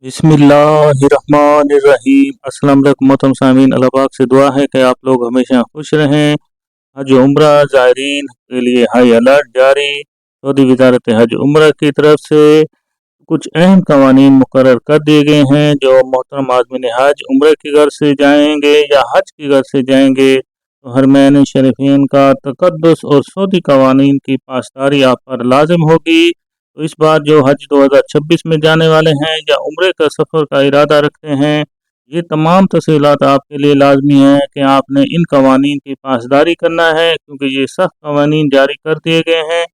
बिस्मिल्लाहिर्रहमानिर्रहीम। अस्सलाम वालेकुम मोहतरम सामीन, अल्लाह पाक से दुआ है कि आप लोग हमेशा खुश रहें। हज उम्रा ज़ायरीन के लिए हाई अलर्ट जारी। सऊदी वजारत हज उम्रा की तरफ से कुछ अहम कवानीन मुकर्रर कर दिए गए हैं। जो मोहतरम आदमीन हज उम्र की गर्ज से जाएंगे या हज की गर्ज से जाएंगे तो हरमैन शरीफीन का तकद्दुस और सऊदी कवानीन की पासदारी आप पर लाजिम होगी। तो इस बार जो हज 2026 में जाने वाले हैं या उम्रे का सफ़र का इरादा रखते हैं, ये तमाम तफसीलात आपके लिए लाजमी है कि आपने इन कवानीन की पासदारी करना है, क्योंकि ये सख्त कवानीन जारी कर दिए गए हैं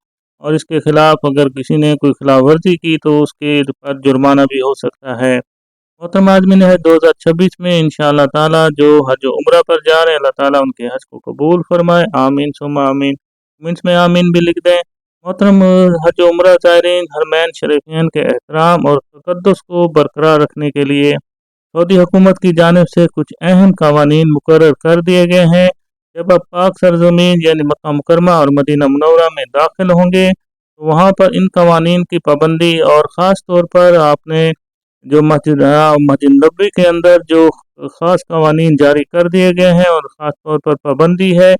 और इसके ख़िलाफ़ अगर किसी ने कोई खिलाफ वर्जी की तो उसके पर जुर्माना भी हो सकता है। मोहतरम आदमीन हज 2026 में इंशाअल्लाह ताला जो हज उम्रा पर जा रहे हैं, अल्लाह ताला उनके हज को कबूल फरमाए, आमीन सुम्मा आमीन। कमेंट्स में आमीन भी लिख दें। मोहतरम हज उम्रा ज़ायरीन हरमैन शरीफैन के एहतराम और तक़द्दुस को बरकरार रखने के लिए सऊदी हुकूमत की जानिब से कुछ अहम कवानीन मुकर्रर कर दिए गए हैं। जब आप पाक सरज़मीन यानी मक्का मुकरमा और मदीना मुनव्वरा में दाखिल होंगे तो वहाँ पर इन कवानीन की पाबंदी और ख़ास तौर पर आपने जो मस्जिद नबवी के अंदर जो ख़ास कवानीन जारी कर दिए गए हैं और ख़ास तौर पर पाबंदी है,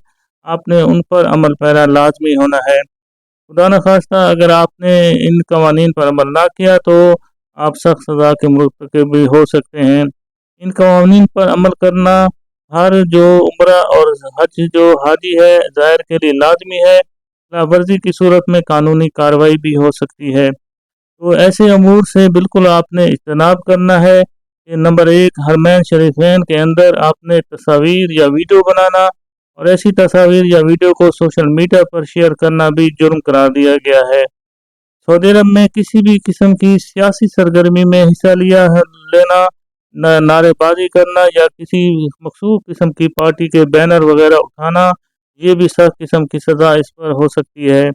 आपने उन पर अमल पैरा लाजमी होना है। खुदा न खास्ता अगर आपने इन कवानीन पर अमल ना किया तो आप सख्त सज़ा के मुर्तकिब भी हो सकते हैं। इन कवानीन पर अमल करना हर जो उम्रा और हज जो हाजी है ज़ायर के लिए लाजमी है। खिलाफ वर्जी की सूरत में कानूनी कार्रवाई भी हो सकती है। तो ऐसे अमूर से बिल्कुल आपने इज्तनाब करना है कि नंबर 1, हरमैन शरीफैन के अंदर आपने तस्वीर या वीडियो बनाना और ऐसी तस्वीर या वीडियो को सोशल मीडिया पर शेयर करना भी जुर्म करार दिया गया है। सऊदी अरब में किसी भी किस्म की सियासी सरगर्मी में हिस्सा लेना, नारेबाजी करना या किसी मखसूस किस्म की पार्टी के बैनर वगैरह उठाना, ये भी सख्त किस्म की सज़ा इस पर हो सकती है।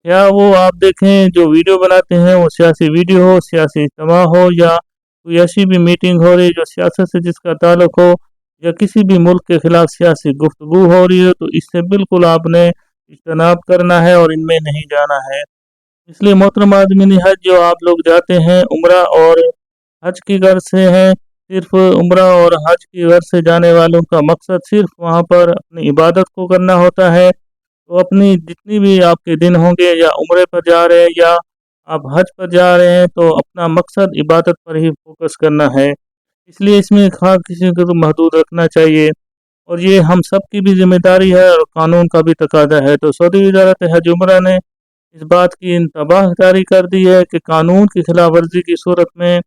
या वो आप देखें जो वीडियो बनाते हैं वो सियासी वीडियो हो, सियासी इज्तिमा हो या कोई ऐसी भी मीटिंग हो रही जो सियासत से जिसका ताल्लुक हो या किसी भी मुल्क के ख़िलाफ़ सियासी गुफ्तगू हो रही है, तो इससे बिल्कुल आपने इज्तनाब करना है और इनमें नहीं जाना है। इसलिए मोहतरम आदमीन हज जो आप लोग जाते हैं उम्रा और हज की गर्ज से हैं, सिर्फ उम्रा और हज की गर्ज से जाने वालों का मकसद सिर्फ वहाँ पर अपनी इबादत को करना होता है। तो अपनी जितनी भी आपके दिन होंगे या उम्रे पर जा रहे हैं या आप हज पर जा रहे हैं, तो अपना मकसद इबादत पर ही फोकस करना है। इसलिए इसमें ख़ास किसी को तो महदूद रखना चाहिए और ये हम सब की भी जिम्मेदारी है और कानून का भी तकाजा है। तो सऊदी वजारत हज उम्रा ने इस बात की इंतबाह जारी कर दी है कि कानून की खिलाफ वर्जी की सूरत में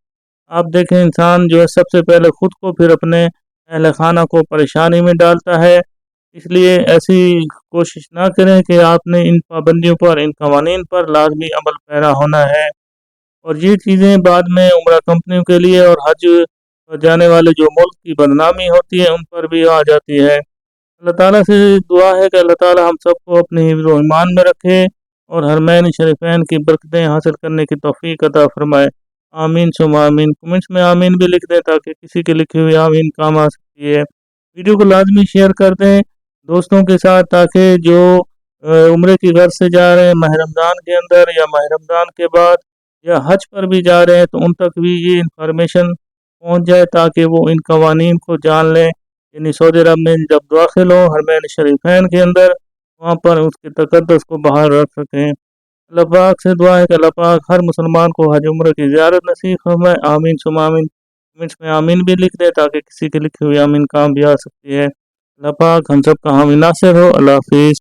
आप देखें इंसान जो है सबसे पहले ख़ुद को फिर अपने अहल खाना को परेशानी में डालता है। इसलिए ऐसी कोशिश ना करें कि आपने इन पाबंदियों पर, इन कवानीन पर लाजमी अमल पैरा होना है और ये चीज़ें बाद में उम्रा कंपनियों के लिए और हज पर जाने वाले जो मुल्क की बदनामी होती है उन पर भी आ जाती है। अल्लाह ताला से दुआ है कि अल्लाह ताला हम सबको अपने हिफ्ज़ व ईमान में रखे और हरमैन शरीफैन की बरकतें हासिल करने की तौफीक अता फरमाए, आमीन सुम्मा आमीन। कमेंट्स में आमीन भी लिख दें ताकि किसी के लिखे हुए आमीन काम आ सकती है। वीडियो को लाजमी शेयर कर दें दोस्तों के साथ, ताकि जो उम्रे की गर्ज से जा रहे हैं माह रमज़ान के अंदर या माह रमज़ान के बाद या हज पर भी जा रहे हैं, तो उन तक भी ये इंफॉर्मेशन पहुँच जाए ताकि वो इन कवानीन को जान लें। यानी सऊदी अरब में जब दाखिल हो हरमैन शरीफैन के अंदर, वहाँ पर उसके तक़द्दुस को बाहर रख सकें। अल्लाह पाक से दुआ है कि अल्लाह पाक हर मुसलमान को हज उम्र की ज़ियारत नसीब फरमाए, आमीन सुम्मा आमीन। कमेंट्स में आमीन भी लिख दें ताकि किसी के लिखे हुए आमीन काम भी आ सकती है। अल्लाह पाक हम सब का हामी नासिर हो। अल्लाह हाफ़िज़।